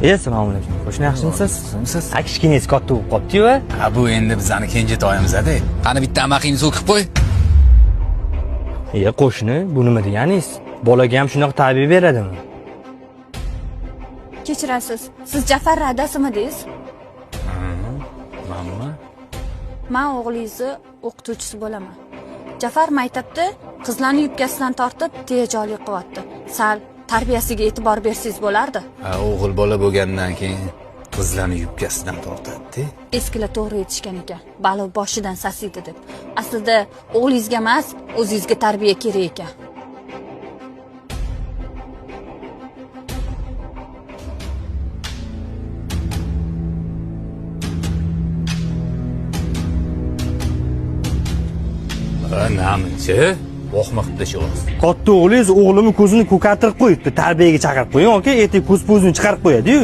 Assalomu alaykum. Qo'shni yaxshimisiz? Yaxshimisiz? Kichkinangiz katta bo'lib qopti-yu. Ha, bu endi bizani kenjatoyimiz-da. Qani bitta amaqingni so'kib qo'y. Qo'shni, bu nima deganingiz? Bolaga ham shunaqa tarbiya beradimi? Kechirasiz. Siz Jafar radasimidingiz? Manmi? Men o'g'lingizni o'qituvchisi bo'laman. Jafar maktabda qizlarni yubkasidan tortib, tejoli qilyapti. Sal tarbiyasiga e'tibor bersangiz bo'lardi. Ha, o'g'il bola bo'lgandan keyin qizlarni yubkasidan tortadi. Eskilar to'g'ri aytishgan ekan. Balo boshidan sasiydi deb. Aslida o'g'lingizga emas, o'zingizga tarbiya kerak ekan. Namuncha? Vohma qilib tashlasiz. Katta o'g'lingiz o'g'limni ko'zini ko'kartirib qo'yibdi. Tarbiyaga chaqirib qo'ying, aka. Ertaga ko'z-ko'zini chiqarib qo'yadi-yu.